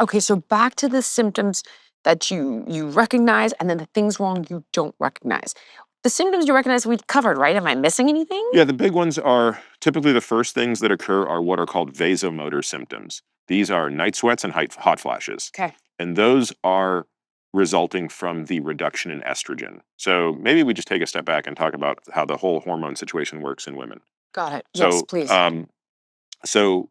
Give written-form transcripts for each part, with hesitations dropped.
Okay, so back to the symptoms that you recognize and then the things wrong you don't recognize. The symptoms you recognize we've covered, right? Am I missing anything? Yeah, the big ones are typically the first things that occur are what are called vasomotor symptoms. These are night sweats and hot flashes. Okay. And those are resulting from the reduction in estrogen. So maybe we just take a step back and talk about how the whole hormone situation works in women. Got it. Yes, So, please.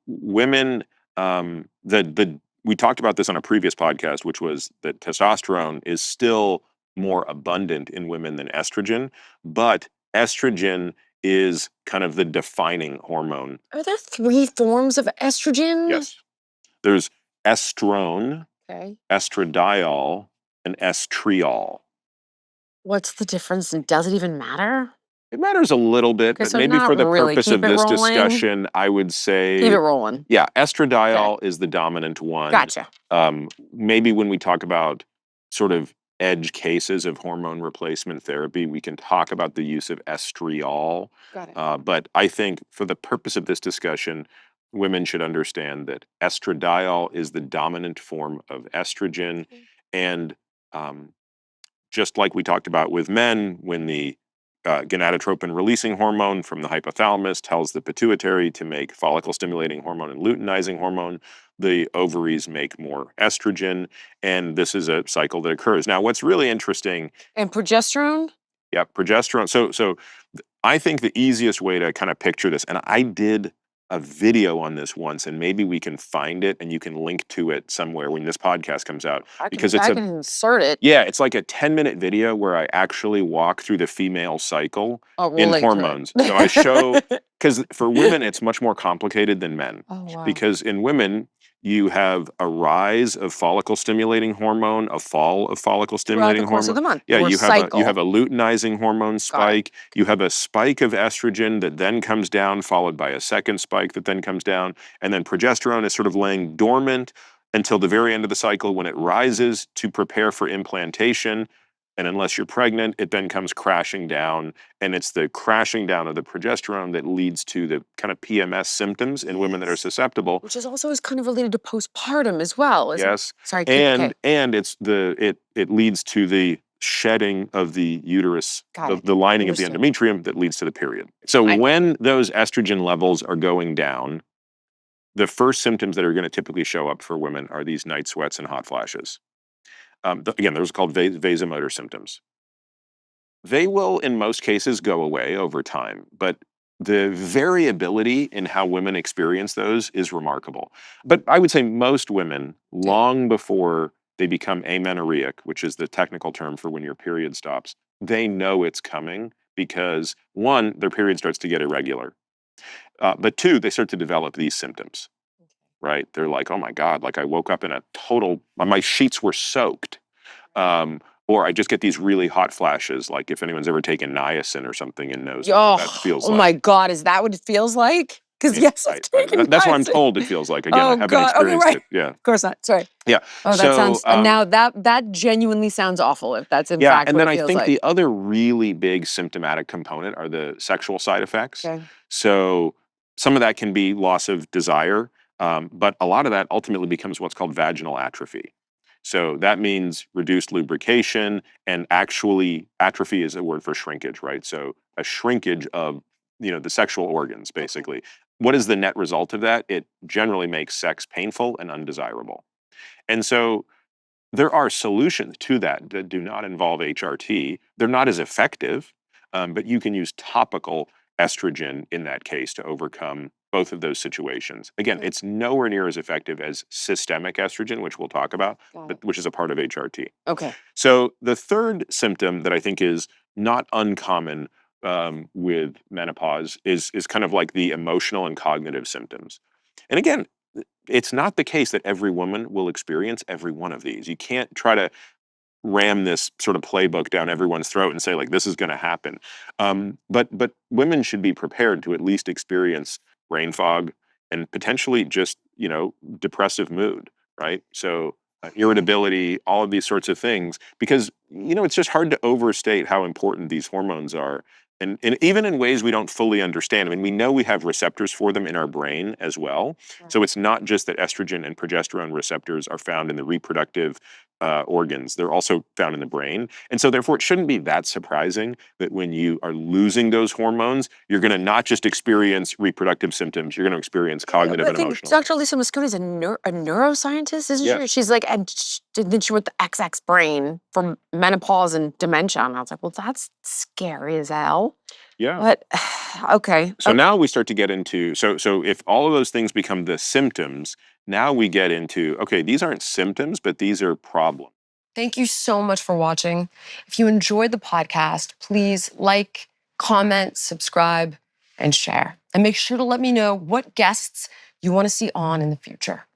women, the we talked about this on a previous podcast, which was that testosterone is still more abundant in women than estrogen, but estrogen is kind of the defining hormone. Are there 3 forms of estrogen? Yes, there's estrone, Okay. estradiol, and estriol. What's the difference and does it even matter? It matters a little bit, Okay, but so maybe not for the really. purpose Keep of it this rolling. discussion, I would Keep say, it rolling. yeah, Okay. estradiol is the dominant one. Gotcha. Maybe when we talk about sort of edge cases of hormone replacement therapy, we can talk about the use of estriol. Got it. But I think for the purpose of this discussion, women should understand that estradiol is the dominant form of estrogen. Okay. And um, just like we talked about with men, when the gonadotropin releasing hormone from the hypothalamus tells the pituitary to make follicle stimulating hormone and luteinizing hormone, the ovaries make more estrogen, and this is a cycle that occurs. Now, what's really interesting, And progesterone? yeah, progesterone. I think the easiest way to kind of picture this, and I did a video on this once, and maybe we can find it and you can link to it somewhere when this podcast comes out, because I can insert it. yeah, it's like a 10-minute video where I actually walk through the female cycle Oh, we'll in link to hormones. it. So I show, because for women, it's much more complicated than men. Oh, wow. Because in women, you have a rise of follicle stimulating hormone, a fall of follicle Throughout the stimulating course of hormone. the month. Yeah, Or you cycle. have a luteinizing hormone Got it. spike. You have a spike of estrogen that then comes down, followed by a second spike that then comes down. And then progesterone is sort of laying dormant until the very end of the cycle when it rises to prepare for implantation. And unless you're pregnant, it then comes crashing down. And it's the crashing down of the progesterone that leads to the kind of PMS symptoms in women that are susceptible. Which is also kind of related to postpartum as well. Yes. Sorry, And okay. it leads to the shedding of the uterus, Got it. the lining of the Understood. endometrium that leads to the period. So when those estrogen levels are going down, the first symptoms that are going to typically show up for women are these night sweats and hot flashes. Again, those are called vasomotor symptoms. They will, in most cases, go away over time, but the variability in how women experience those is remarkable. But I would say most women, long before they become amenorrheic, which is the technical term for when your period stops, they know it's coming because, one, their period starts to get irregular. But two, they start to develop these symptoms, right? They're like, oh my God, like I woke up in a total, my sheets were soaked. Or I just get these really hot flashes, like if anyone's ever taken niacin or something and knows what that feels Oh like. my God, is that what it feels like? Because yes, I've taken That's what I'm niacin. told it feels like. Again, I Oh haven't God. Okay, experienced right. it. Yeah. Of course not. Sorry. Yeah. Oh, that sounds now that genuinely sounds awful if that's in yeah, fact and what then it I feels think like. the other really big symptomatic component are the sexual side effects. Okay. So some of that can be loss of desire, but a lot of that ultimately becomes what's called vaginal atrophy. So that means reduced lubrication, and actually atrophy is a word for shrinkage, right? So a shrinkage of, the sexual organs, basically. What is the net result of that? It generally makes sex painful and undesirable. And so there are solutions to that that do not involve HRT. They're not as effective, but you can use topical estrogen in that case to overcome both of those situations. Again, it's nowhere near as effective as systemic estrogen, which we'll talk about, but which is a part of HRT. Okay. So the third symptom that I think is not uncommon with menopause is kind of like the emotional and cognitive symptoms. And again, it's not the case that every woman will experience every one of these. You can't try to ram this sort of playbook down everyone's throat and say like this is going to happen. But women should be prepared to at least experience brain fog and potentially just depressive mood, right? So irritability, all of these sorts of things, because it's just hard to overstate how important these hormones are And even in ways we don't fully understand. I mean, we know we have receptors for them in our brain as well. So it's not just that estrogen and progesterone receptors are found in the reproductive organs, they're also found in the brain. And so therefore, it shouldn't be that surprising that when you are losing those hormones, you're going to not just experience reproductive symptoms, you're going to experience cognitive I and think emotional. Dr. Lisa Moscone is a neuroscientist, isn't Yes. she? She's like, and then she wrote the XX brain for menopause and dementia. And I was like, well, that's scary as hell. Yeah. But okay. So now we start to get into so if all of those things become the symptoms, now we get into okay, these aren't symptoms, but these are problems. Thank you so much for watching. If you enjoyed the podcast, please like, comment, subscribe, and share. And make sure to let me know what guests you want to see on in the future.